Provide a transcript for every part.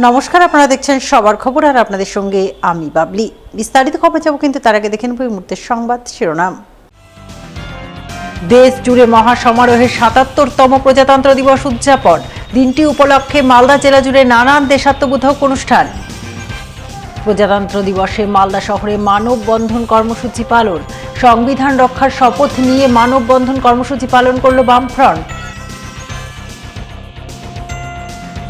নমস্কার, আপনারা দেখছেন সবার খবর আর আপনাদের সঙ্গে আমি বাবলি। বিস্তারিত খবর যাব, কিন্তু তার আগে দেখে নেব এই মুহূর্তের সংবাদ শিরোনাম। দেশ জুড়ে মহাসমারোহে ৭৭তম প্রজাতন্ত্র দিবস উদযাপন। দিনটি উপলক্ষে মালদা জেলা জুড়ে নানান দেশাত্মবোধক অনুষ্ঠান। প্রজাতন্ত্র দিবসে মালদা শহরে মানববন্ধন কর্মসূচি পালন। সংবিধান রক্ষার শপথ নিয়ে মানববন্ধন কর্মসূচি পালন করল বামফ্রন্ট।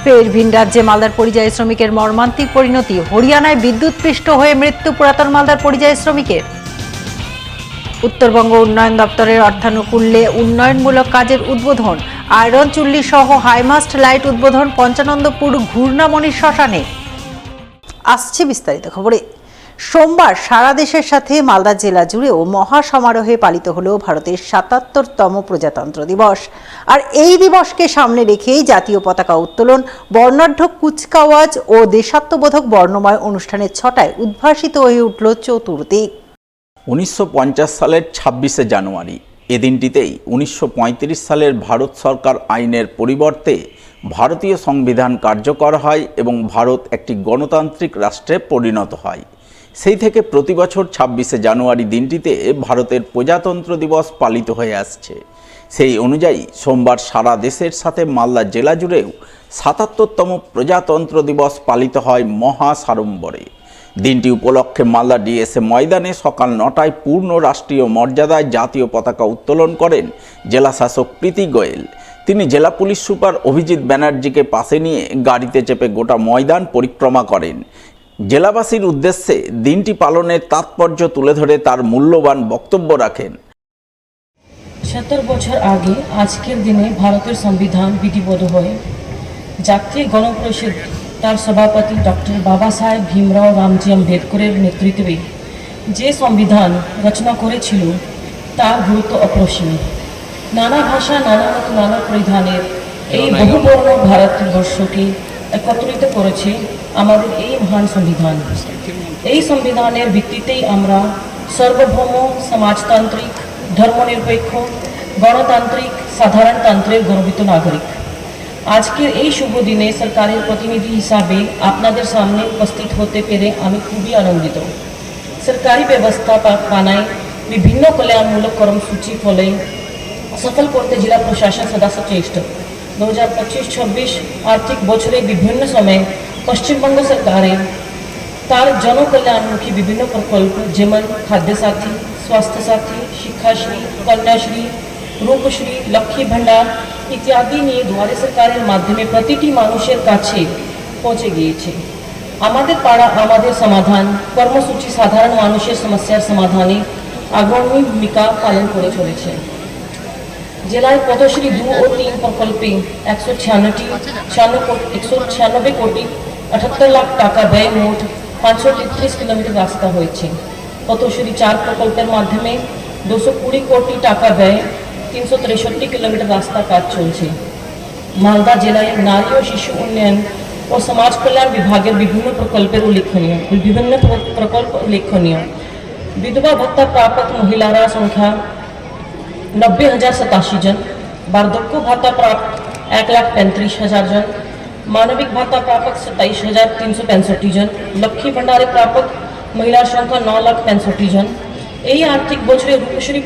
ফের ভিন রাজ্যে মালদার পরিযায়ী শ্রমিকের মর্মান্তিক পরিণতি। হরিয়ানায় বিদ্যুৎপৃষ্ট হয়ে মৃত্যু পুরাতন মালদার পরিযায়ী শ্রমিকের। উত্তরবঙ্গ উন্নয়ন দপ্তরের অর্থানুকূল্যে উন্নয়নমূলক কাজের উদ্বোধন। আয়রন চুল্লি সহ হাইমাস্ট লাইট উদ্বোধন পঞ্চানন্দপুর ঘূর্ণামণি শ্মশানে। আসছে বিস্তারিত খবরে। সোমবার সারা দেশের সাথে মালদা জেলা জুড়েও মহাসমারোহে পালিত হলো ভারতের ৭৭তম প্রজাতন্ত্র দিবস। আর এই দিবসকে সামনে রেখেই জাতীয় পতাকা উত্তোলন, বর্ণাঢ্য কুচকাওয়াজ ও দেশাত্মবোধক বর্ণময় অনুষ্ঠানের ছটায় উদ্ভাসিত হয়ে উঠল চতুর্দিক। ১৯৫০ সালের ২৬শে জানুয়ারি এ দিনটিতেই ১৯৩৫ সালের ভারত সরকার আইনের পরিবর্তে ভারতীয় সংবিধান কার্যকর হয় এবং ভারত একটি গণতান্ত্রিক রাষ্ট্রে পরিণত হয়। সেই থেকে প্রতি বছর ২৬শে জানুয়ারি দিনটিতে ভারতের প্রজাতন্ত্র দিবস পালিত হয়ে আসছে। সেই অনুযায়ী সোমবার সারা দেশের সাথে মালদা জেলা জুড়েও ৭৭তম প্রজাতন্ত্র দিবস পালিত হয় মহা সাড়ম্বরে। দিনটি উপলক্ষে মালদা ডিএসএ ময়দানে সকাল ৯টায় পূর্ণ রাষ্ট্রীয় মর্যাদায় জাতীয় পতাকা উত্তোলন করেন জেলা শাসক প্রীতি গোয়েল। তিনি জেলা পুলিশ সুপার অভিজিৎ ব্যানার্জিকে পাশে নিয়ে গাড়িতে চেপে গোটা ময়দান পরিক্রমা করেন। জেলাবাসীর উদ্দেশ্যে দিনটি পালনের তাৎপর্য তুলে ধরে তার মূল্যবান বক্তব্য রাখেন। ৭০ বছর আগে আজকের দিনে ভারতের সংবিধান বিধিবদ্ধ হয়। জাতীয় গণপরিষদ তার সভাপতি ডক্টর বাবা সাহেব ভীমরাও রামজি আম্বেদকরের নেতৃত্বে যে সংবিধান রচনা করেছিল তার গুরুত্ব অপরিসীম। নানা ভাষা, নানা মত, নানা পরিধানের এই বহুবর্ণ ভারতবর্ষকে একত্রিত করেছে আমাদের এই মহান সংবিধান। এই সংবিধানের ভিত্তিতেই আমরা সার্বভৌম, সমাজতান্ত্রিক, ধর্মনিরপেক্ষ, গণতান্ত্রিক, সাধারণতন্ত্রের গর্বিত নাগরিক। আজকের এই শুভ দিনে সরকারের প্রতিনিধি হিসাবে আপনাদের সামনে উপস্থিত হতে পেরে আমি খুবই আনন্দিত। সরকারি ব্যবস্থা বানায় বিভিন্ন কল্যাণমূলক কর্মসূচি ফলে সফল করতে জেলা প্রশাসন সদা সচেষ্ট। ২০২৫-২৬ আর্থিক বছরে বিভিন্ন সময়ে পশ্চিমবঙ্গ সরকারের তার জনকল্যাণমুখী বিভিন্ন প্রকল্প যেমন খাদ্যসাথী, স্বাস্থ্যসাথী, শিক্ষাশ্রী, কন্যাশ্রী, রূপশ্রী, লক্ষ্মী ভাণ্ডার ইত্যাদি নিয়ে দুয়ারে সরকারের মাধ্যমে প্রতিটি মানুষের কাছে পৌঁছে গিয়েছে। আমাদের পাড়া আমাদের সমাধান কর্মসূচি সাধারণ মানুষের সমস্যার সমাধানে অগ্রণী ভূমিকা পালন করে চলেছে। জেলায় পদশ্রী ২ ও ৩ প্রকল্পে ১৯৬ কোটি ৭৮ লাখ টাকা ব্যয় মোট ৫৩৩ কিলোমিটার রাস্তা হয়েছে। পদশ্রী ৪ প্রকল্পের মাধ্যমে ২২০ কোটি টাকা ব্যয় ৩৬৩ কিলোমিটার রাস্তা কাজ চলছে। মালদা জেলায় নারী ও শিশু উন্নয়ন ও সমাজ কল্যাণ বিভাগের বিভিন্ন প্রকল্প উল্লেখনীয়। বিধবা ভাতা প্রাপক মহিলারা সংখ্যা ৯০,০৮৭ জন, বার্ধক্য ভাতা প্রাপ্ত ১,৩৫,০০০ জন, মানবিক ভাতা প্রাপক ২৭,৩৬৫ জন, লক্ষ্মী ভাণ্ডারে প্রাপক মহিলার সংখ্যা ৯,৬৫,০০০ জন। এই আর্থিক বছরে রূপশ্রী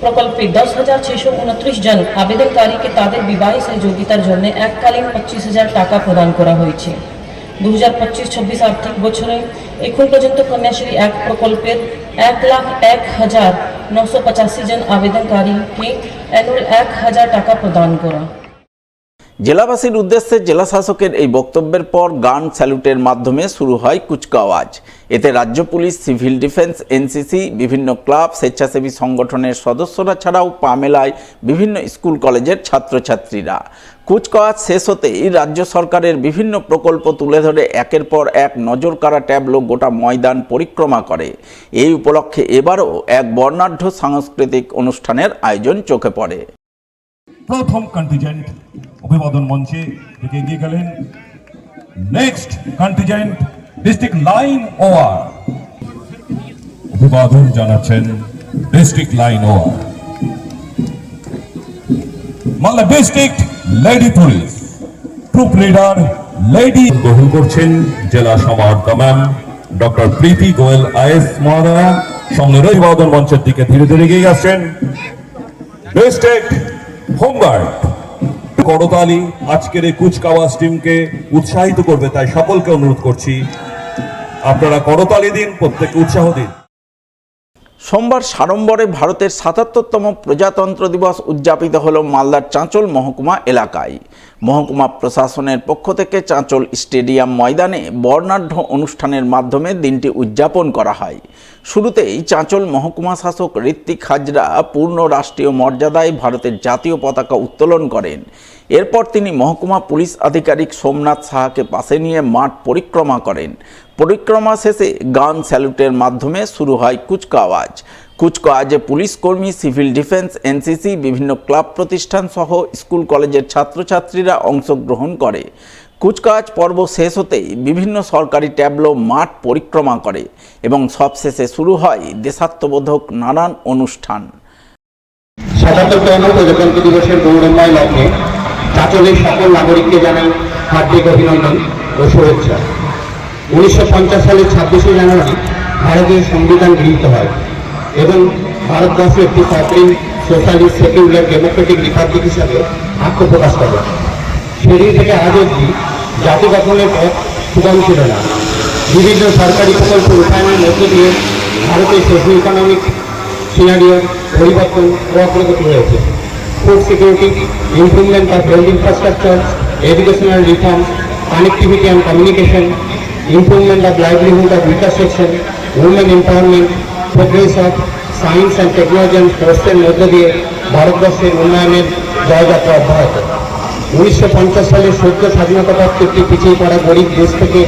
প্রকল্পে ১০,৬২৯ জন আবেদনকারীকে তাদের বিবাহ সহযোগিতার জন্য এককালীন ২৫,০০০ টাকা প্রদান করা হয়েছে। ২০২৫-২৬ আর্থিক বছরে এখন পর্যন্ত কন্যাশ্রী ১ প্রকল্পের ১,০১,৯৮৫ জন আবেদনকারীকে অ্যানুয়াল ১,০০০ টাকা প্রদান করা। জেলাবাসীর উদ্দেশ্যে জেলা শাসকের এই বক্তব্যের পর গান স্যালুটের মাধ্যমে শুরু হয় কুচকাওয়াজ। এতে রাজ্য পুলিশ, সিভিল ডিফেন্স, এনসিসি, বিভিন্ন ক্লাব, স্বেচ্ছাসেবী সংগঠনের সদস্যরা ছাড়াও পা মেলায় বিভিন্ন স্কুল কলেজের ছাত্রছাত্রীরা। কুচকাওয়াজ শেষ হতেই রাজ্য সরকারের বিভিন্ন প্রকল্প তুলে ধরে একের পর এক নজর কাড়া ট্যাবলো গোটা ময়দান পরিক্রমা করে। এই উপলক্ষে এবারও এক বর্ণাঢ্য সাংস্কৃতিক অনুষ্ঠানের আয়োজন চোখে পড়ে। প্রথম কন্টিজেন্ট অভিবাদন মঞ্চে থেকে এগিয়ে গেলেন। Next contingent district line war. অভিবাদন জানাচ্ছেন district line war Malda district lady police troop leader lady গ্রহণ করছেন জেলা সমাহর্তা ma'am doctor Preeti Goel IAS মহোদয়া, সঙ্গে অভিবাদন মঞ্চের দিকে ধীরে ধীরে এগিয়ে আসছেন ডিস্ট্রিক্ট হোমগার্ড। করতালি আজকের এই কুচকাওয়াজ টিমকে উৎসাহিত করবে, তাই সকলকে অনুরোধ করছি আপনারা করতালি দিন, প্রত্যেককে উৎসাহ দিন। সোমবার সাড়ম্বরে ভারতের ৭৭তম প্রজাতন্ত্র দিবস উদযাপিত হল মালদার চাঁচল মহকুমা এলাকায়। মহকুমা প্রশাসনের পক্ষ থেকে চাঁচল স্টেডিয়াম ময়দানে বর্ণাঢ্য অনুষ্ঠানের মাধ্যমে দিনটি উদযাপন করা হয়। শুরুতেই চাঁচল মহকুমা শাসক ঋত্বিক হাজরা পূর্ণ রাষ্ট্রীয় মর্যাদায় ভারতের জাতীয় পতাকা উত্তোলন করেন। এরপর তিনি মহকুমা পুলিশ আধিকারিক সোমনাথ সাহাকে পাশে নিয়ে মাঠ পরিক্রমা করেন। পরিক্রমা শেষে গান স্যালুটের মাধ্যমে শুরু হয় কুচকাওয়াজ। কুচকাওয়াজে পুলিশ কর্মী, সিভিল ডিফেন্স, এনসিসি, বিভিন্ন ক্লাব প্রতিষ্ঠান সহ স্কুল কলেজের ছাত্রছাত্রীরা অংশগ্রহণ করে। কুচকাওয়াজ পর্ব শেষ হতেই বিভিন্ন সরকারি ট্যাবলো মাঠ পরিক্রমা করে এবং সবশেষে শুরু হয় দেশাত্মবোধক নানান অনুষ্ঠান। ৭৭তম প্রজাতন্ত্র দিবসের গৌরবময় লগ্নে চাঁচলের সকল নাগরিককে জানাই হার্দিক অভিনন্দন ও শুভেচ্ছা। 1950 সালের 26শে জানুয়ারি ভারতীয় সংবিধান গৃহীত হয় এবং ভারতবর্ষ একটি সক্রিয় সোশ্যালিস্ট সেকুলার ডেমোক্রেটিক রিপাবলিক হিসাবে আত্মপ্রকাশ করে। সেদিন থেকে আজ অবধি জাতি গঠনের পথ সুগম ছিল না। বিভিন্ন সরকারি প্রকল্প রূপায়ণের মধ্য দিয়ে ভারতের সোশ্যাল ইকোনমিক সিনারিওর পরিবর্তন ও অগ্রগতি হয়েছে। Food security, improvement of health infrastructure, educational reform, connectivity and communication, improvement of livelihood of weaker section, women empowerment, progress of science and technology and sports এর মধ্য দিয়ে ভারতবর্ষের উন্নয়নের জয়যাত্রা অব্যাহত। 1950 সালে সদ্য স্বাধীনতা প্রাপ্ত একটি পিছিয়ে পড়া গরিব দেশ থেকে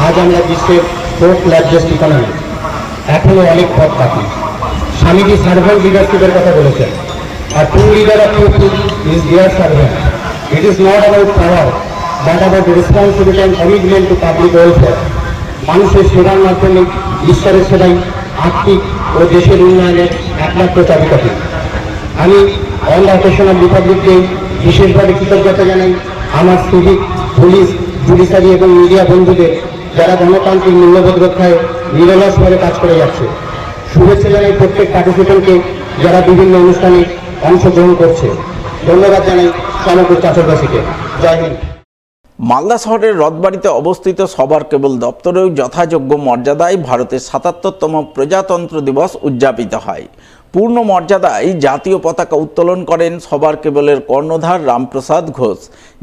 আজ আমরা বিশ্বের ফোর্থ লার্জেস্ট ইকোনমি। এখনো অনেক পথ বাকি। স্বামীজি সার্ভেন্ট লিডারশিপের কথা বলেছেন। আর true leader of people is their servant. It is not about power but about responsibility and commitment to public welfare. মানুষের সেবার মাধ্যমে ঈশ্বরের সেবাই আর্থিক ও দেশের উন্নয়নের একমাত্র চাবিকাঠি। আমি on the occasion of Republic day বিশেষভাবে কৃতজ্ঞতা জানাই আমার সিভিক, পুলিশ, জুডিশিয়ারি এবং মিডিয়া বন্ধুদের, যারা গণতান্ত্রিক মূল্যবোধ রক্ষায় নিরলসভাবে কাজ করে যাচ্ছে। শুভেচ্ছা জানাই প্রত্যেক পার্টিসিপেন্টকে যারা বিভিন্ন অনুষ্ঠানে অংশগ্রহণ করছে। ধন্যবাদ জানাই সমগ্র চাঁচলবাসীকে। জয় হিন্দ। মালদা শহরের রথবাড়িতে অবস্থিত সবার কেবল দপ্তরেও যথাযোগ্য মর্যাদায় ভারতের ৭৭তম প্রজাতন্ত্র দিবস উদযাপিত হয়। পূর্ণ মর্যাদায় জাতীয় পতাকা উত্তোলন করেন সবার কেবলের কর্ণধার রামপ্রসাদ ঘোষ।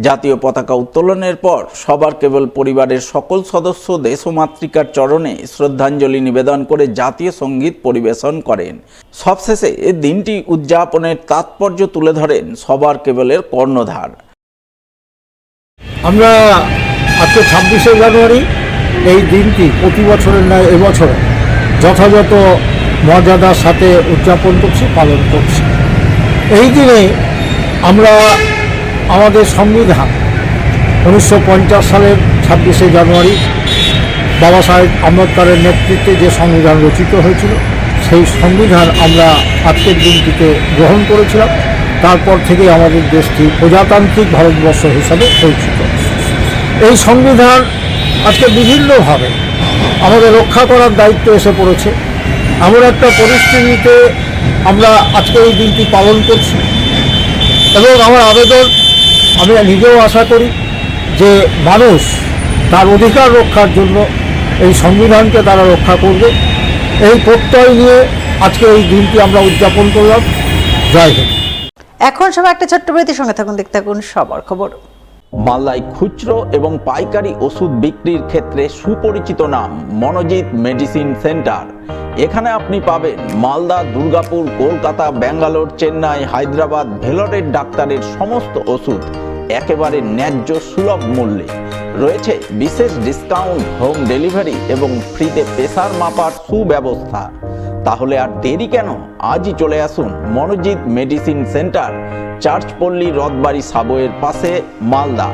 জাতীয় পতাকা উত্তোলনের পর সবার কেবল পরিবারের সকল সদস্য দেশমাতৃকার চরণে শ্রদ্ধাঞ্জলি নিবেদন করে জাতীয় সঙ্গীত পরিবেশন করেন। সবশেষে দিনটি উদযাপনের তাৎপর্য তুলে ধরেন সবার কেবলের কর্ণধার। আমরা আজকে 26শে জানুয়ারি এই দিনটি প্রতি বছরের ন্যায় এবছর যথাযথ মর্যাদার সাথে উদযাপন করছি, পালন করছি। এই দিনে আমরা আমাদের সংবিধান 1950 সালের 26শে জানুয়ারি বাবা সাহেব আম্বেদকরের নেতৃত্বে যে সংবিধান রচিত হয়েছিল, সেই সংবিধান আমরা আজকের দিনটিতে গ্রহণ করেছিলাম। তারপর থেকে আমাদের দেশটি প্রজাতান্ত্রিক ভারতবর্ষ হিসাবে পরিচিত। এই সংবিধান আজকে বিভিন্নভাবে আমাদের রক্ষা করার দায়িত্ব এসে পড়েছে। এমন একটা পরিস্থিতিতে আমরা আজকে এই দিনটি পালন করছি এবং আমার আবেদন, আমি নিজেও আশা করি যে মানুষ তার অধিকার রক্ষার জন্য এই সংবিধানকে তারা রক্ষা করবে। এই প্রত্যয় নিয়ে আজকে এই দিনটি আমরা উদযাপন করলাম। জয় হিন্দ। এখন সবাই একটা ছোট্ট বিরতির সঙ্গে থাকুন, দেখতে থাকুন সবার খবর। মালদায় খুচরো এবং পাইকারি ওষুধ বিক্রির ক্ষেত্রে সুপরিচিত নাম মনোজিৎ মেডিসিন সেন্টার। এখানে আপনি পাবেন মালদা, দুর্গাপুর, কলকাতা, ব্যাঙ্গালোর, চেন্নাই, হায়দ্রাবাদ, ভেলোরের ডাক্তারের সমস্ত ওষুধ একেবারে ন্যায্য সুলভ মূল্যে। রয়েছে বিশেষ ডিসকাউন্ট, হোম ডেলিভারি এবং ফ্রিতে প্রেসার মাপার সুব্যবস্থা। তাহলে আর দেরি কেন? আজই চলে আসুন মনোজিৎ মেডিসিন সেন্টার, চার্চপল্লী, রথবাড়ি সাবওয়ের পাশে, মালদা।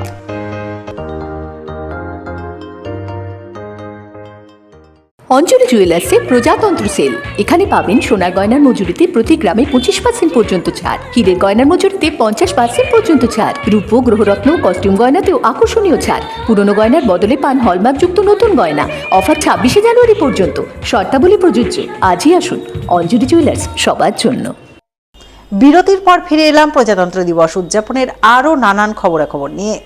অঞ্জলি জুয়েলার্সে প্রজাতন্ত্র সেল। এখানে পাবেন সোনার গয়নার মজুরিতে প্রতি গ্রামে 25% পর্যন্ত ছাড়, হীরের গয়নার মজুরিতে 50% পর্যন্ত ছাড়, রূপো, গ্রহরত্ন, কস্টিউম গয়নাতেও আকর্ষণীয় ছাড়। পুরনো গয়নার বদলে পান হলমার্কযুক্ত নতুন গয়না। অফার 26শে জানুয়ারি পর্যন্ত। শর্তাবলী প্রযোজ্য। আজই আসুন অঞ্জলি জুয়েলার্স, সবার জন্য। বিরতির পর ফিরে এলাম প্রজাতন্ত্র দিবস উদযাপনের আরও নানান খবরাখবর নিয়ে।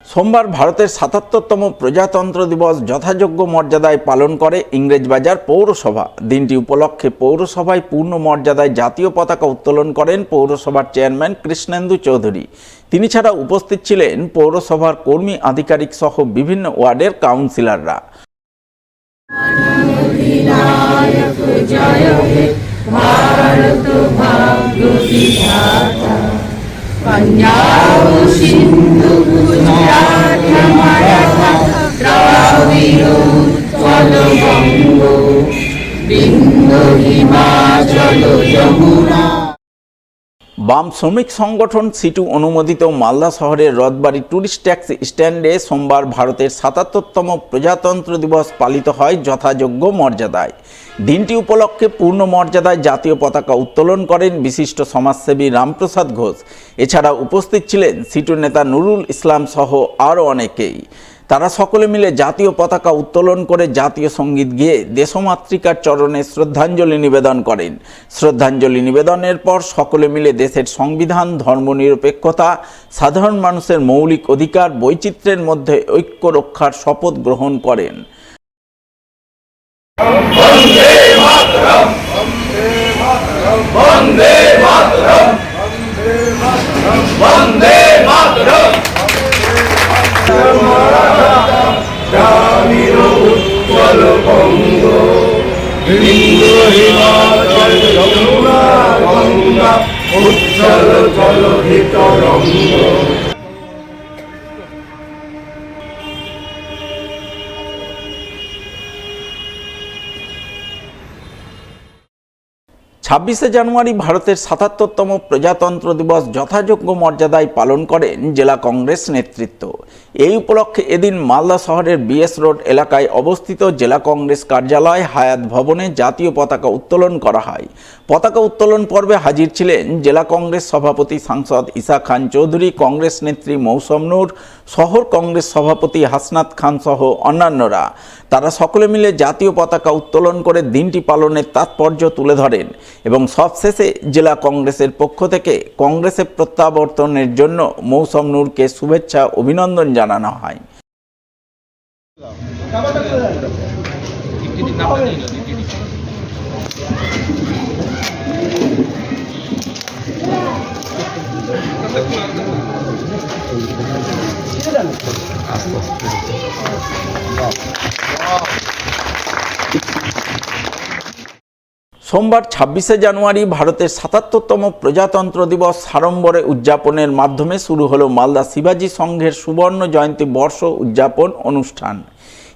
সোমবার ভারতের ৭৭তম প্রজাতন্ত্র দিবস যথাযোগ্য মর্যাদায় পালন করে ইংরেজবাজার পৌরসভা। দিনটি উপলক্ষে পৌরসভায় পূর্ণ মর্যাদায় জাতীয় পতাকা উত্তোলন করেন পৌরসভার চেয়ারম্যান কৃষ্ণেন্দু চৌধুরী। তিনি ছাড়া উপস্থিত ছিলেন পৌরসভার কর্মী আধিকারিক সহ বিভিন্ন ওয়ার্ডের কাউন্সিলররা। पंजाब सिंधु गुजरात मराठा द्राविड़ उत्कल बंग बिंदु हिमाचल यमुना। বাম শ্রমিক সংগঠন সিটু অনুমোদিত মালদা শহরের রথবাড়ি ট্যুরিস্ট ট্যাক্সি স্ট্যান্ডে সোমবার ভারতের ৭৭তম প্রজাতন্ত্র দিবস পালিত হয় যথাযোগ্য মর্যাদায়। দিনটি উপলক্ষে পূর্ণ মর্যাদায় জাতীয় পতাকা উত্তোলন করেন বিশিষ্ট সমাজসেবী রামপ্রসাদ ঘোষ। এছাড়া উপস্থিত ছিলেন সিটু নেতা নুরুল ইসলাম সহ আরও অনেকেই। তারা সকলে মিলে জাতীয় পতাকা উত্তোলন করে জাতীয় সঙ্গীত গেয়ে দেশমাতৃকার চরণে শ্রদ্ধাঞ্জলি নিবেদন করেন। শ্রদ্ধাঞ্জলি নিবেদনের পর সকলে মিলে দেশের সংবিধান, ধর্মনিরপেক্ষতা, সাধারণ মানুষের মৌলিক অধিকার, বৈচিত্র্যের মধ্যে ঐক্য রক্ষার শপথ গ্রহণ করেন। वंदे मातरम, वंदे मातरम, वंदे मातरम। द्राविड़ उत्कल बंग बिंदु हिमाचल यमुना गंगा उज्ज्वल जलधित रंग। ২৬শে জানুয়ারি ভারতের ৭৭তম প্রজাতন্ত্র দিবস যথাযোগ্য মর্যাদায় পালন করেন জেলা কংগ্রেস নেতৃত্ব। এই উপলক্ষে এদিন মালদা শহরের বিএস রোড এলাকায় অবস্থিত জেলা কংগ্রেস কার্যালয় হায়াত ভবনে জাতীয় পতাকা উত্তোলন করা হয়। পতাকা উত্তোলন পর্বে হাজির ছিলেন জেলা কংগ্রেস সভাপতি সাংসদ ঈসা খান চৌধুরী, কংগ্রেস নেত্রী মৌসম নূর, শহর কংগ্রেস সভাপতি হাসনাত খান সহ অন্যান্যরা। তারা সকলে মিলে জাতীয় পতাকা উত্তোলন করে দিনটি পালনের তাৎপর্য তুলে ধরেন এবং সবশেষে জেলা কংগ্রেসের পক্ষ থেকে কংগ্রেসে প্রত্যাবর্তনের জন্য মৌসম নূরকে শুভেচ্ছা অভিনন্দন জানানো হয়। সোমবার ২৬শে জানুয়ারি ভারতের ৭৭তম প্রজাতন্ত্র দিবস সাড়ম্বরে উদযাপনের মাধ্যমে শুরু হলো মালদা শিবাজি সংঘের সুবর্ণ জয়ন্তী বর্ষ উদযাপন অনুষ্ঠান।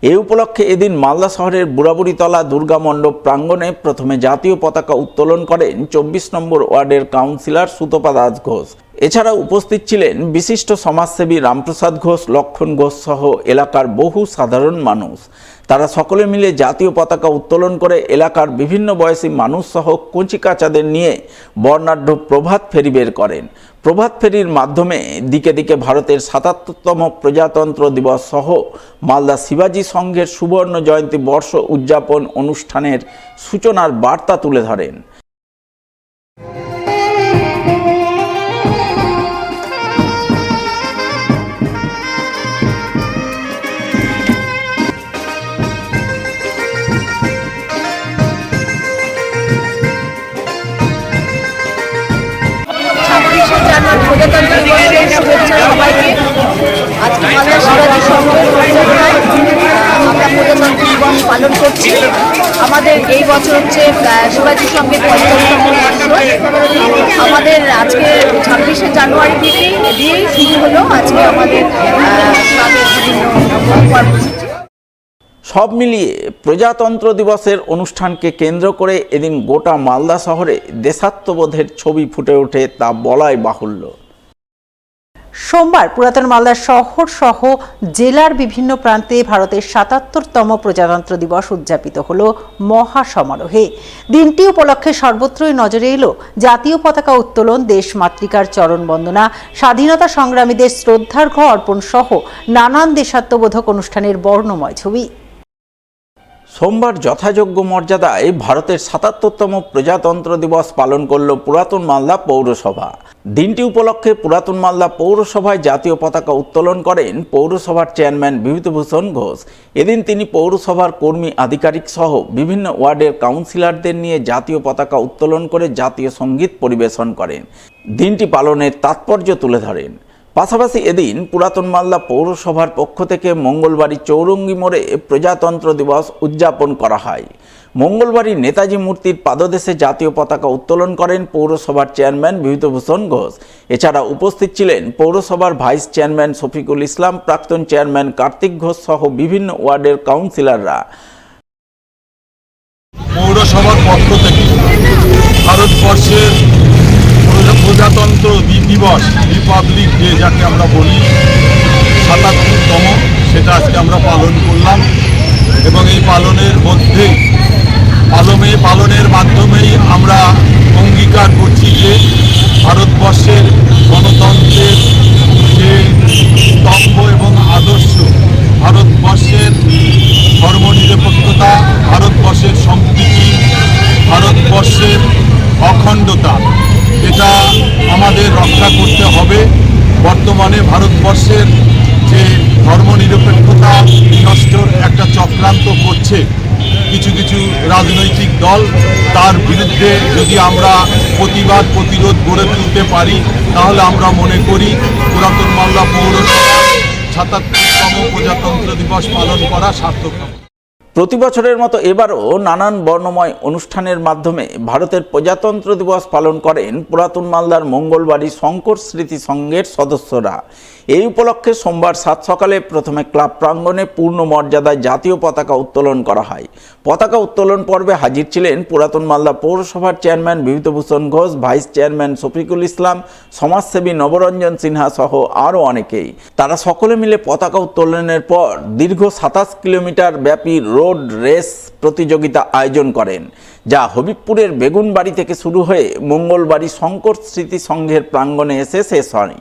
এই উপলক্ষে এদিন মালদা শহরের বুড়াবুড়িতলা দুর্গা মণ্ডপ প্রাঙ্গণে প্রথমে জাতীয় পতাকা উত্তোলন করেন ২৪ নম্বর ওয়ার্ডের কাউন্সিলর সুতপা দাস ঘোষ। এছাড়া উপস্থিত ছিলেন বিশিষ্ট সমাজসেবী রামপ্রসাদ ঘোষ, লক্ষণ ঘোষ সহ এলাকার বহু সাধারণ মানুষ। তারা সকলে মিলে জাতীয় পতাকা উত্তোলন করে এলাকার বিভিন্ন বয়সী মানুষ সহ কচিকাচাদের নিয়ে বর্ণাঢ্য প্রভাত ফেরি বের করেন। প্রভাত ফেরির মাধ্যমে দিকে দিকে ভারতের ৭৭তম প্রজাতন্ত্র দিবস সহ মালদা শিবাজি সংঘের সুবর্ণ জয়ন্তী বর্ষ উদযাপন অনুষ্ঠানের সূচনার বার্তা তুলে ধরেন। প্রজাতন্ত্র দিবসের শুভেচ্ছা সবাইকে। আজকে মালদা শিবাজি সংঘের পরিচালনায় আমরা প্রজাতন্ত্র দিবস পালন করছি। আমাদের এই বছর হচ্ছে শিবাজি সংঘের ৫৫তম বর্ষ। আমাদের আজকে ২৬শে জানুয়ারি দিয়েই শুরু হলো আজকে আমাদের বিভিন্ন কর্মসূচি। সব মিলিয়ে প্রজাতন্ত্র দিবসের অনুষ্ঠানকে কেন্দ্র করে এদিন গোটা মালদা শহরে দেশাত্মবোধের ছবি ফুটে ওঠে, তা বলাই বাহুল্য। সোমবার পুরাতন মালদা শহর সহ জেলার বিভিন্ন প্রান্তে ভারতের ৭৭তম প্রজাতন্ত্র দিবস উদযাপিত হল মহা সমারোহে। দিনটি উপলক্ষে সর্বত্রই নজরে এলো জাতীয় পতাকা উত্তোলন, দেশ মাতৃকার চরণ বন্দনা, স্বাধীনতা সংগ্রামীদের শ্রদ্ধার্ঘ্য অর্পণ সহ নানান দেশাত্মবোধক অনুষ্ঠানের বর্ণময় ছবি। সোমবার যথাযোগ্য মর্যাদায় ভারতের ৭৭তম প্রজাতন্ত্র দিবস পালন করল পুরাতন মালদা পৌরসভা। দিনটি উপলক্ষে পুরাতন মালদা পৌরসভায় জাতীয় পতাকা উত্তোলন করেন পৌরসভার চেয়ারম্যান বিভূতিভূষণ ঘোষ। এদিন তিনি পৌরসভার কর্মী আধিকারিক সহ বিভিন্ন ওয়ার্ডের কাউন্সিলরদের নিয়ে জাতীয় পতাকা উত্তোলন করে জাতীয় সঙ্গীত পরিবেশন করেন। দিনটি পালনের তাৎপর্য তুলে ধরেন। পাশাপাশি এদিন পুরাতন মালদা পৌরসভার পক্ষ থেকে মঙ্গলবাড়ি চৌরঙ্গি মোড়ে প্রজাতন্ত্র দিবস উদযাপন করা হয়। মঙ্গলবাড়ি নেতাজি মূর্তির পাদদেশে জাতীয় পতাকা উত্তোলন করেন পৌরসভার চেয়ারম্যান বিভূতিভূষণ ঘোষ। এছাড়া উপস্থিত ছিলেন পৌরসভার ভাইস চেয়ারম্যান শফিকুল ইসলাম, প্রাক্তন চেয়ারম্যান কার্তিক ঘোষ সহ বিভিন্ন ওয়ার্ডের কাউন্সিলররা। পৌরসভার পক্ষ থেকে ভারতবর্ষের প্রজাতন্ত্র দিবস, রিপাবলিক ডে যাকে আমরা বলি, ৭৭তম, সেটা আজকে আমরা পালন করলাম। এবং এই পালনের মাধ্যমেই আমরা অঙ্গীকার করছি যে ভারতবর্ষের গণতন্ত্রের যে স্তম্ভ এবং আদর্শ, ভারতবর্ষের ধর্মনিরপেক্ষতা, ভারতবর্ষের সম্প্রীতি, ভারতবর্ষের অখণ্ডতা, এটা আমাদের রক্ষা করতে হবে। বর্তমানে ভারতবর্ষের যে ধর্মনিরপেক্ষতা বিনষ্টর একটা চক্রান্ত করছে কিছু কিছু রাজনৈতিক দল, তার বিরুদ্ধে যদি আমরা প্রতিরোধ গড়ে তুলতে পারি, তাহলে আমরা মনে করি পুরাতন মালদা পৌরসভা ৭৭তম প্রজাতন্ত্র দিবস পালন করা সার্থক হবে। প্রতি বছরের মতো এবারও নানান বর্ণময় অনুষ্ঠানের মাধ্যমে ভারতের প্রজাতন্ত্র দিবস পালন করেন পুরাতন মালদার মঙ্গলবাড়ি শঙ্কর স্মৃতি সংঘের সদস্যরা। এই উপলক্ষে সোমবার সাত সকালে প্রথমে ক্লাব প্রাঙ্গণে পূর্ণ মর্যাদায় জাতীয় পতাকা উত্তোলন করা হয়। পতাকা উত্তোলন পর্বে হাজির ছিলেন পুরাতন মালদা পৌরসভার chairman Bibhutibhushan Ghosh, vice chairman Shafiqul Islam, সমাজসেবী নবরঞ্জন সিনহা সহ আরও অনেকেই। তারা সকলে মিলে পতাকা উত্তোলনের পর দীর্ঘ ২৭ কিলোমিটার ব্যাপী রোড রেস প্রতিযোগিতা আয়োজন করেন, যা হবিবপুরের বেগুনবাড়ি থেকে শুরু হয়ে মঙ্গলবাড়ি শঙ্কর স্মৃতি সংঘের প্রাঙ্গণে এসে শেষ হয়।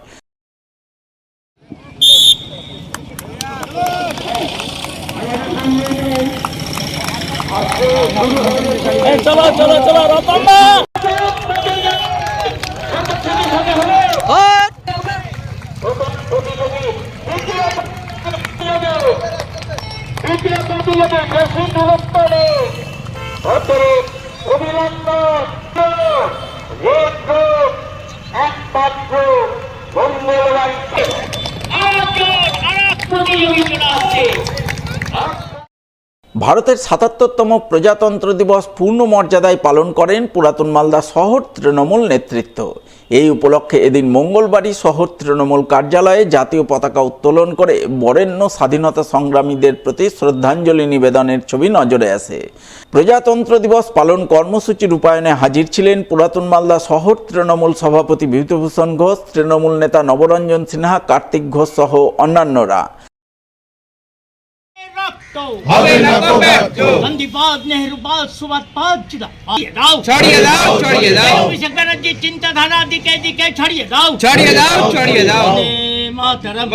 ভারতের ৭৭তম প্রজাতন্ত্র দিবস পূর্ণ মর্যাদায় পালন করেন পুরাতন মালদা শহর তৃণমূল নেতৃত্ব। এই উপলক্ষে এদিন মঙ্গলবাড়ি শহর তৃণমূল কার্যালয়ে জাতীয় পতাকা উত্তোলন করে বরেণ্য স্বাধীনতা সংগ্রামীদের প্রতি শ্রদ্ধাঞ্জলি নিবেদনের ছবি নজরে আসে। প্রজাতন্ত্র দিবস পালন কর্মসূচি রূপায়ণে হাজির ছিলেন পুরাতন মালদা শহর তৃণমূল সভাপতি বিভূতিভূষণ ঘোষ, তৃণমূল নেতা নবরঞ্জন সিনহা, কার্তিক ঘোষ সহ অন্যান্যরা। গান্ধীবাদ, নেহরুবাদ, সুভাষবাদ ছড়িয়ে দাও, ব্যানার্জি চিন্তাধারা দিকে দিকে ছড়িয়ে দাও। মাতরম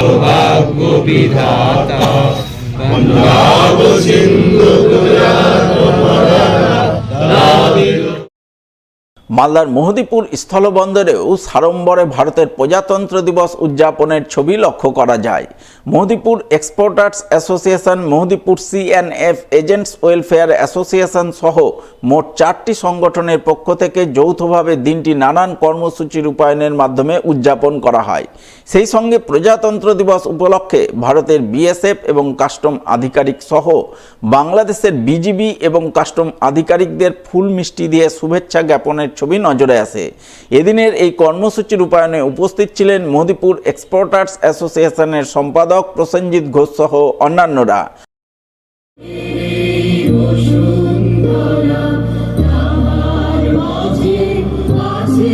মালদার মোহদীপুর স্থলবন্দরেও সাড়ম্বরে ভারতের প্রজাতন্ত্র দিবস উদযাপনের ছবি লক্ষ্য করা যায়। Mohdipur exporters association, Mohdipur CNF agents welfare association সহ মোট ৪টি সংগঠনের পক্ষ থেকে যৌথভাবে দিনটি নানান কর্মসূচি রূপায়ণের মাধ্যমে উদযাপন করা হয়। সেই সঙ্গে প্রজাতন্ত্র দিবস উপলক্ষে ভারতের বিএসএফ এবং কাস্টম আধিকারিক সহ বাংলাদেশের বিজিবি এবং কাস্টম আধিকারিকদের ফুল মিষ্টি দিয়ে শুভেচ্ছা জ্ঞাপনের ছবি নজরে আসে। এদিনের এই কর্মসূচি রূপায়ণে উপস্থিত ছিলেন মোহদীপুর এক্সপোর্টার্স অ্যাসোসিয়েশনের সম্পাদক প্রসেনজিৎ ঘোষ সহ অন্যান্যরা। আছে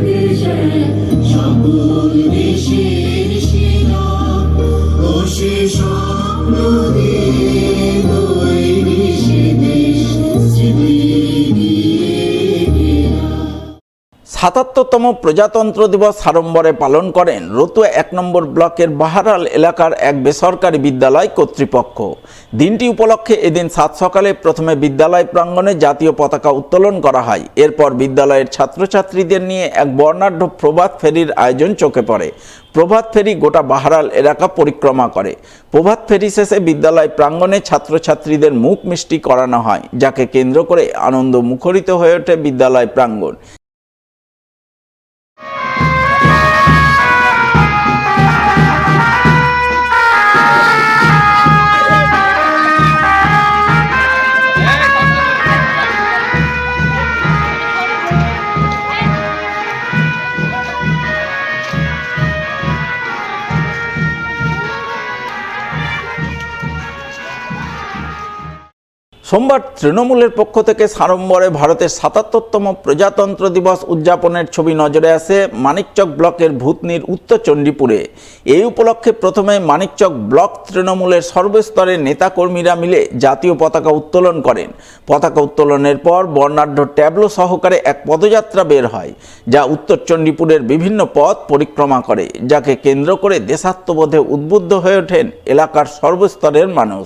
দেশে সকল দেশে ৭৭তম প্রজাতন্ত্র দিবস সাড়ম্বরে পালন করেন রতুয়া ১ নম্বর ব্লকের বাহারাল এলাকার এক বেসরকারি বিদ্যালয় কর্তৃপক্ষ। দিনটি উপলক্ষে এদিন সাত সকালে প্রথমে বিদ্যালয় প্রাঙ্গণে জাতীয় পতাকা উত্তোলন করা হয়। এরপর বিদ্যালয়ের ছাত্রছাত্রীদের নিয়ে এক বর্ণাঢ্য প্রভাত ফেরির আয়োজন চোখে পড়ে। প্রভাত ফেরি গোটা বাহারাল এলাকা পরিক্রমা করে। প্রভাত ফেরি শেষে বিদ্যালয় প্রাঙ্গণে ছাত্রছাত্রীদের মুখ মিষ্টি করানো হয়, যাকে কেন্দ্র করে আনন্দ মুখরিত হয়ে ওঠে বিদ্যালয় প্রাঙ্গণ। সোমবার তৃণমূলের পক্ষ থেকে সাড়ম্বরে ভারতের ৭৭তম প্রজাতন্ত্র দিবস উদযাপনের ছবি নজরে আসে মানিকচক ব্লকের ভূতনির উত্তর চণ্ডীপুরে। এই উপলক্ষে প্রথমে মানিকচক ব্লক তৃণমূলের সর্বস্তরের নেতাকর্মীরা মিলে জাতীয় পতাকা উত্তোলন করেন। পতাকা উত্তোলনের পর বর্ণাঢ্য ট্যাবলো সহকারে এক পদযাত্রা বের হয়, যা উত্তর চণ্ডীপুরের বিভিন্ন পথ পরিক্রমা করে, যাকে কেন্দ্র করে দেশাত্মবোধে উদ্বুদ্ধ হয়ে ওঠেন এলাকার সর্বস্তরের মানুষ।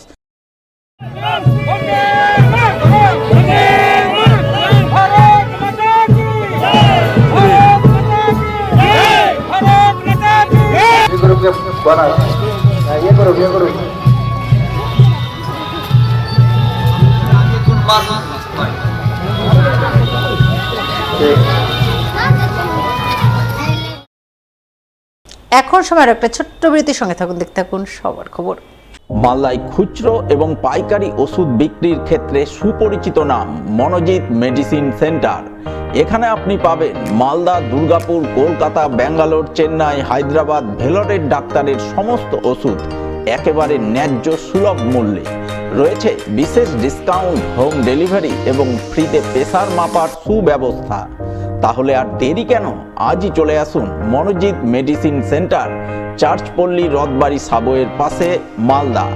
এখন সময়ের একটা ছোট্ট বিরতির সঙ্গে থাকুন, দেখতে থাকুন সবার খবর। মালদায় খুচরো এবং পাইকারি ওষুধ বিক্রির ক্ষেত্রে সুপরিচিত নাম মনোজিৎ মেডিসিন সেন্টার। এখানে আপনি পাবেন মালদা, দুর্গাপুর, কলকাতা, ব্যাঙ্গালোর, চেন্নাই, হায়দ্রাবাদ, ভেলোরের ডাক্তারের সমস্ত ওষুধ একেবারে ন্যায্য সুলভ মূল্যে। রয়েছে বিশেষ ডিসকাউন্ট, হোম ডেলিভারি এবং ফ্রিতে প্রেসার মাপার সুব্যবস্থা। তাহলে আর দেরি কেন, আজই চলে আসুন মনোজিৎ মেডিসিন সেন্টার, চার্চপল্লী রথবাড়ি সাবওয়ের পাশে, মালদা।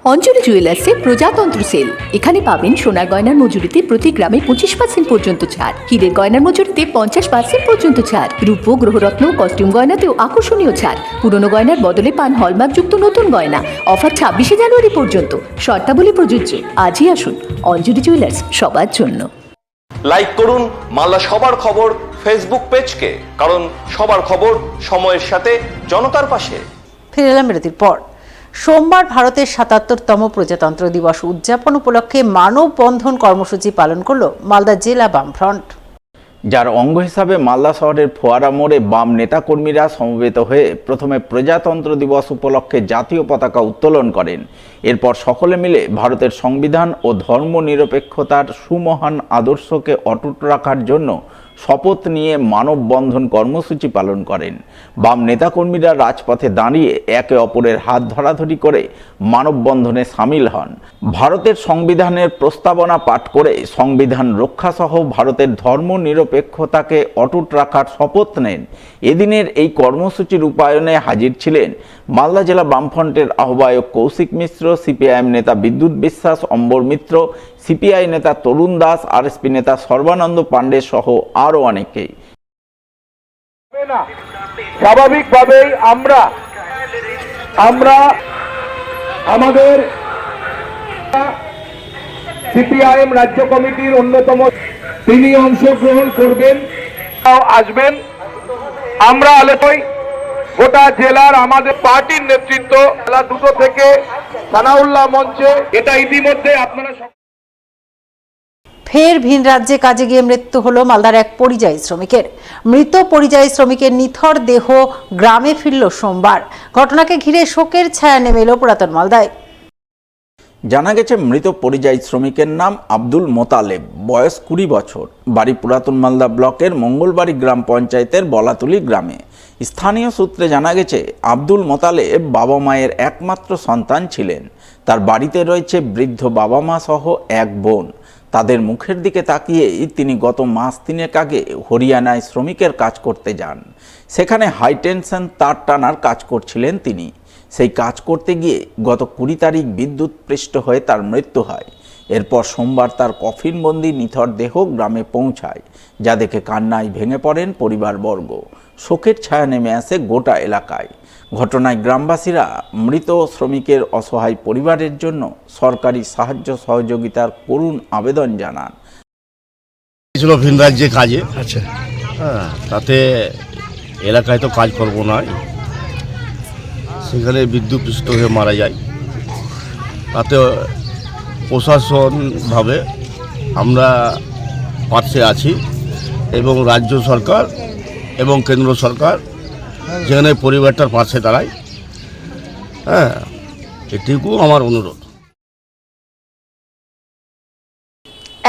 অঞ্জলি জুয়েলার্সে প্রজাতন্ত্র সেল। এখানে পাবেন সোনার গয়নার মজুরিতে প্রতি গ্রামে 25% পর্যন্ত ছাড়, হীরের গয়নার মজুরিতে 50% পর্যন্ত ছাড়, রূপ, গ্রহরত্ন, কস্টিউম গয়নাতেও আকর্ষণীয় ছাড়। পুরনো গয়নার বদলে পান হলমার্কযুক্ত নতুন গয়না। অফার 26শে জানুয়ারি পর্যন্ত। শর্তাবলী প্রযোজ্য। আজই আসুন অঞ্জলি জুয়েলার্স, সবার জন্য। লাইক করুন মালদা সবার খবর ফেসবুক পেজকে, কারণ সবার খবর সময়ের সাথে জনতার পাশে। ফিরে এলাম বিরতির পর। সোমবার ভারতের ৭৭তম প্রজাতন্ত্র দিবস উদযাপন উপলক্ষে মানববন্ধন কর্মসূচি পালন করল মালদা জেলা বামফ্রন্ট, যার অঙ্গ হিসাবে মালদা শহরের ফোয়ারা মোড়ে বাম নেতাকর্মীরা সমবেত হয়ে প্রথমে প্রজাতন্ত্র দিবস উপলক্ষে জাতীয় পতাকা উত্তোলন করেন। এরপর সকলে মিলে ভারতের সংবিধান ও ধর্মনিরপেক্ষতার সুমহান আদর্শকে অটুট রাখার জন্য শপথ নিয়ে মানববন্ধন কর্মসূচি পালন করেন। বাম নেতাকর্মীরা রাজপথে দাঁড়িয়ে একে অপরের হাত ধরাধরি করে মানববন্ধনে সামিল হন। ভারতের সংবিধানের প্রস্তাবনা পাঠ করে সংবিধান রক্ষাসহ ভারতের ধর্মনিরপেক্ষতাকে অটুট রাখার শপথ নেন। এদিনের এই কর্মসূচির রূপায়ণে হাজির ছিলেন মালদা জেলা বামফ্রন্টের আহ্বায়ক কৌশিক মিশ্র, সিপিআইএম নেতা বিদ্যুৎ বিশ্বাস, অম্বর মিত্র, সিপিআই নেতা তরুণ দাস, আরএসপি নেতা সর্বানন্দ পাণ্ডে সহ আরো অনেকেই। স্বাভাবিকভাবেই আমরা আমাদের সিপিআইএম রাজ্য কমিটির অন্যতম তিনি অংশগ্রহণ করবেন, আসবেন। আমরা আলোচনায় গোটা জেলার আমাদের পার্টির নেতৃত্ব জেলা দুটো থেকে সানাউল্লাহ মঞ্চে, এটা ইতিমধ্যে আপনারা ফের ভিন রাজ্যে কাজে গিয়ে মৃত্যু হলো মালদার এক পরিযায়ী শ্রমিকের। মৃত পরিযায়ী শ্রমিকের নিথর দেহ গ্রামে ফিরল সোমবার। ঘটনাকে ঘিরে শোকের ছায়া নেমে এলো পুরাতন মালদায়। জানা গেছে মৃত পরিযায়ী শ্রমিকের নাম আব্দুল মোতালেব, বয়স 20 বছর, বাড়ি পুরাতন মালদা ব্লকের মঙ্গলবাড়ি গ্রাম পঞ্চায়েতের বলাতুলি গ্রামে। স্থানীয় সূত্রে জানা গেছে আব্দুল মোতালেব বাবা মায়ের একমাত্র সন্তান ছিলেন। তার বাড়িতে রয়েছে বৃদ্ধ বাবা মা সহ এক বোন। তাদের মুখের দিকে তাকিয়েই তিনি গত মাস 3 আগে হরিয়ানায় শ্রমিকের কাজ করতে যান। সেখানে হাই টেনশন তার টানার কাজ করছিলেন তিনি। সেই কাজ করতে গিয়ে গত 20 তারিখ বিদ্যুৎ পৃষ্ঠ হয়ে তার মৃত্যু হয়। এরপর সোমবার তার কফিনবন্দি নিথর দেহ গ্রামে পৌঁছায়, যা দেখে কান্নায় ভেঙে পড়েন পরিবারবর্গ। শোকের ছায়া নেমে আসে গোটা এলাকায়। ঘটনায় গ্রামবাসীরা মৃত শ্রমিকের অসহায় পরিবারের জন্য সরকারি সাহায্য সহযোগিতার করুণ আবেদন জানান। ছিল ভিন রাজ্যে কাজে, আচ্ছা, হ্যাঁ, তাতে এলাকায় তো কাজ করব না, সেখানে বিদ্যুৎপৃষ্ট হয়ে মারা যায়। তাতে প্রশাসনভাবে আমরা পাশে আছি এবং রাজ্য সরকার এবং কেন্দ্র সরকার যেখানে পরিবারটার পাশে দাঁড়ায়, হ্যাঁ, এটুকু আমার অনুরোধ।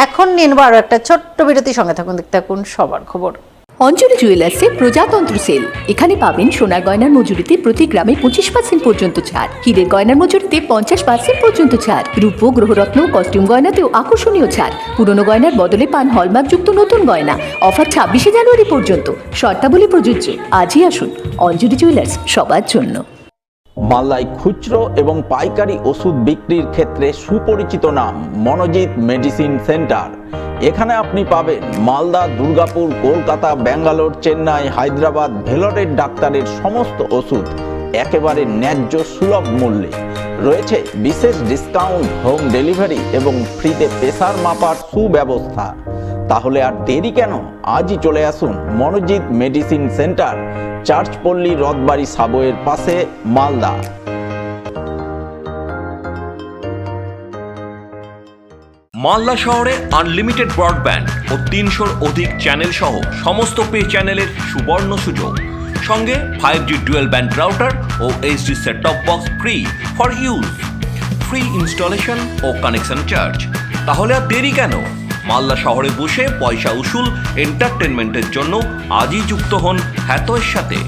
এখন নিন আরো একটা ছোট্ট বিরতি, সঙ্গে থাকুন, দেখতে থাকুন সবার খবর। অঞ্জলি জুয়েলার্সে প্রজাতন্ত্র সেল। এখানে পাবেন সোনার গয়নার মজুরিতে প্রতি গ্রামে 25% পর্যন্ত ছাড়, হীরের গয়নার মজুরিতে 50% পর্যন্ত ছাড়, রূপো, গ্রহরত্ন, কস্টিউম গয়নাতেও আকর্ষণীয় ছাড়। পুরনো গয়নার বদলে পান হলমার্কযুক্ত নতুন গয়না। অফার 26শে জানুয়ারি পর্যন্ত। শর্তাবলী প্রযোজ্য। আজই আসুন অঞ্জলি জুয়েলার্স, সবার জন্য। মালদায় খুচরো এবং পাইকারি ওষুধ বিক্রির ক্ষেত্রে সুপরিচিত নাম মনোজিৎ মেডিসিন সেন্টার। এখানে আপনি পাবেন মালদা, দুর্গাপুর, কলকাতা, ব্যাঙ্গালোর, চেন্নাই, হায়দ্রাবাদ, ভেলোরের ডাক্তারের সমস্ত ওষুধ একেবারে ন্যায্য সুলভ মূল্যে। রয়েছে বিশেষ ডিসকাউন্ট, হোম ডেলিভারি এবং ফ্রিতে প্রেসার মাপার সুব্যবস্থা। তাহলে আর দেরি কেন? আজই চলে আসুন মনোজিৎ মেডিসিন সেন্টার, চার্চপল্লী, রথবাড়ি সাবওয়ের পাশে, মালদা। মালদা শহরে আনলিমিটেড ব্রডব্যান্ড ও 300-র অধিক চ্যানেল সহ সমস্ত পে চ্যানেলের সুবর্ণ সুযোগ। সঙ্গে 5G ডুয়েল ব্যান্ড রাউটার ও HD set top box free for use. Free installation ও কানেকশন চার্জ। তাহলে আর দেরি কেন? মালদা শহরে বসে পয়সা উসুল এন্টারটেনমেন্টের জন্য আজই যুক্ত হন হ্যাথওয়ের সাথে।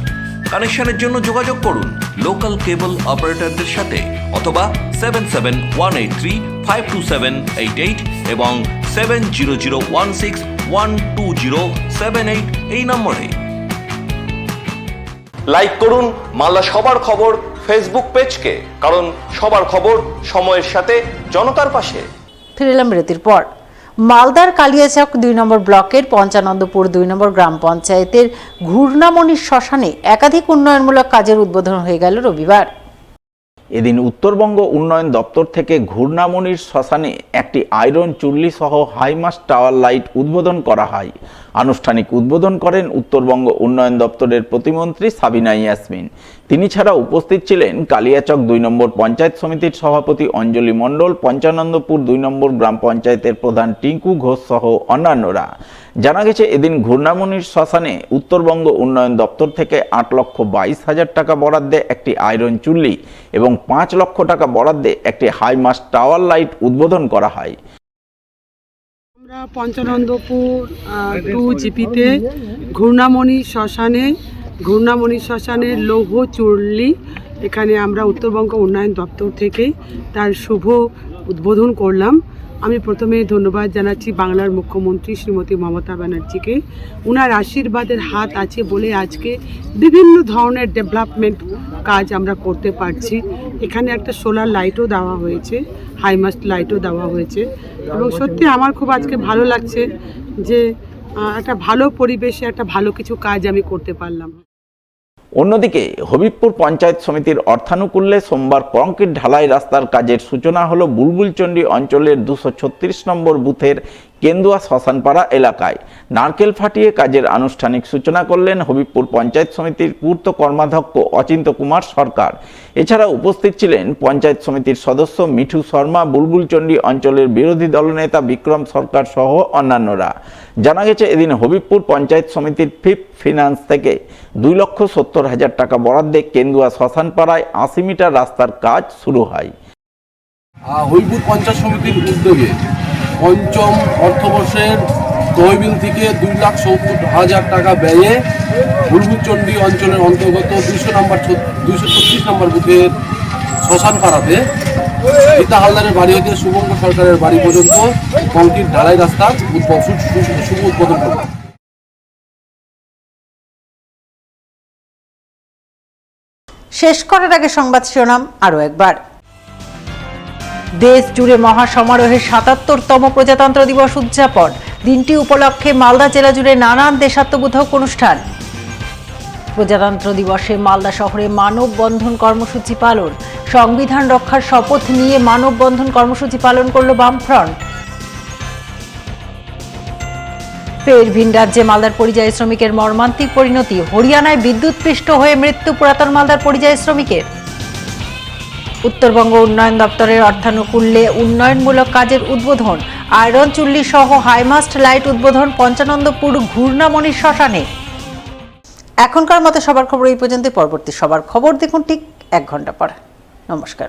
কানেকশনের জন্য যোগাযোগ করুন লোকাল কেবল অপারেটরদের সাথে অথবা 7718352788 এবং 7001612078 এই নম্বরে। লাইক করুন মালদা সবার খবর ফেসবুক পেজকে, কারণ সবার খবর সময়ের সাথে জনতার পাশে। ফিরলাম বিরতির পর। মালদার কালিয়াচক 2 নম্বর ব্লকের পঞ্চানন্দপুর 2 নম্বর গ্রাম পঞ্চায়েতের ঘূর্ণামণি শ্মশানে একাধিক উন্নয়নমূলক কাজের উদ্বোধন হয়ে গেল রবিবার। এদিন উত্তরবঙ্গ উন্নয়ন দপ্তর থেকে ঘূর্ণামণির শ্মশানে একটি আয়রন চুল্লি সহ হাইমাস্ট টাওয়ার লাইট উদ্বোধন করা হয়। আনুষ্ঠানিক উদ্বোধন করেন উত্তরবঙ্গ উন্নয়ন দপ্তরের প্রতিমন্ত্রী সাবিনা ইয়াসমিন। তিনি ছাড়া উপস্থিত ছিলেন কালিয়াচক 2 নম্বর পঞ্চায়েত সমিতির সভাপতি অঞ্জলি মণ্ডল, পঞ্চানন্দপুর 2 নম্বর গ্রাম পঞ্চায়েতের প্রধান টিঙ্কু ঘোষ সহ অন্যান্যরা। জানা গেছে, এদিন ঘূর্ণামণির শ্মশানে উত্তরবঙ্গ উন্নয়ন দপ্তর থেকে 8,22,000 টাকা বরাদ্দে একটি আয়রন চুল্লি এবং 5 লক্ষ টাকা বরাদ্দে একটি হাইমাস্ট টাওয়ার লাইট উদ্বোধন করা হয়। আমরা পঞ্চানন্দপুর 2 জিপিতে ঘূর্ণামণি শ্মশানের লৌহ চুল্লি, এখানে আমরা উত্তরবঙ্গ উন্নয়ন দপ্তর থেকে তার শুভ উদ্বোধন করলাম। আমি প্রথমে ধন্যবাদ জানাচ্ছি বাংলার মুখ্যমন্ত্রী শ্রীমতী মমতা ব্যানার্জিকে। ওনার আশীর্বাদের হাত আছে বলে আজকে বিভিন্ন ধরনের ডেভেলপমেন্ট কাজ আমরা করতে পারছি। এখানে একটা সোলার লাইটও দেওয়া হয়েছে, হাইমাস্ট লাইটও দেওয়া হয়েছে এবং সত্যি আমার খুব আজকে ভালো লাগছে যে একটা ভালো পরিবেশে একটা ভালো কিছু কাজ আমি করতে পারলাম। অন্যদিকে হবিবপুর পঞ্চায়েত সমিতির অর্থানুকূল্যে সোমবার কংক্রিট ঢালাই রাস্তার কাজের সূচনা হলো বুলবুলচন্ডী অঞ্চলের 236 নম্বর বুথের কেন্দুয়া শ্মশানপাড়া এলাকায়। নারকেল ফাটিয়ে কাজের আনুষ্ঠানিক সূচনা করলেন হবিবপুর পঞ্চায়েত সমিতির পূর্ত কর্মাধ্যক্ষ অচিন্ত কুমার সরকার। এছাড়া উপস্থিত ছিলেন পঞ্চায়েত সমিতির সদস্য মিঠু শর্মা, বুলবুলচন্ডী অঞ্চলের বিরোধী দলনেতা বিক্রম সরকার সহ অন্যান্যরা। জানা গেছে, এদিন হবিবপুর পঞ্চায়েত সমিতির ফিফথ ফিনান্স থেকে 2,70,000 টাকা বরাদ্দে কেন্দুয়া শ্মশানপাড়ায় 80 মিটার রাস্তার কাজ শুরু হয়। হবিবপুর পঞ্চায়েত সমিতির উদ্যোগে পঞ্চম অর্থবর্ষের তহবিল থেকে 2,70,000 টাকা ব্যয়ে বুলবুলচন্ডী অঞ্চলের অন্তর্গত 236 নম্বর বুথের শ্মশানপাড়াতে গীতা হালদারের বাড়ি হতে শুভঙ্গ সরকারের বাড়ি পর্যন্ত কংক্রিট ঢালাই রাস্তার শুভ উদ্বোধন করল। শেষ করার আগে সংবাদ শিরোনাম আরও একবার। দেশ জুড়ে মহাসমারোহে ৭৭তম প্রজাতন্ত্র দিবস উদযাপন। দিনটি উপলক্ষে মালদা জেলা জুড়ে নানান দেশাত্মবোধক অনুষ্ঠান। প্রজাতন্ত্র দিবসে মালদা শহরে মানববন্ধন কর্মসূচি পালন। সংবিধান রক্ষার শপথ নিয়ে মানববন্ধন কর্মসূচি পালন করল বামফ্রন্ট। ফের ভিন রাজ্যে মালদার পরিযায়ী শ্রমিকের মর্মান্তিক পরিণতি। হরিয়ানায় বিদ্যুৎপৃষ্ট হয়ে মৃত্যু পুরাতন মালদার পরিযায়ী শ্রমিকের। উত্তরবঙ্গ উন্নয়ন দপ্তরের অর্থানুকূল্যে উন্নয়নমূলক কাজের উদ্বোধন। আয়রন চুল্লি সহ হাইমাস্ট লাইট উদ্বোধন পঞ্চানন্দপুর ঘূর্ণামণির শ্মশানে। এখনকার মতো সবার খবর এই পর্যন্ত। পরবর্তী সবার খবর দেখুন ঠিক 1 ঘন্টা পর। নমস্কার।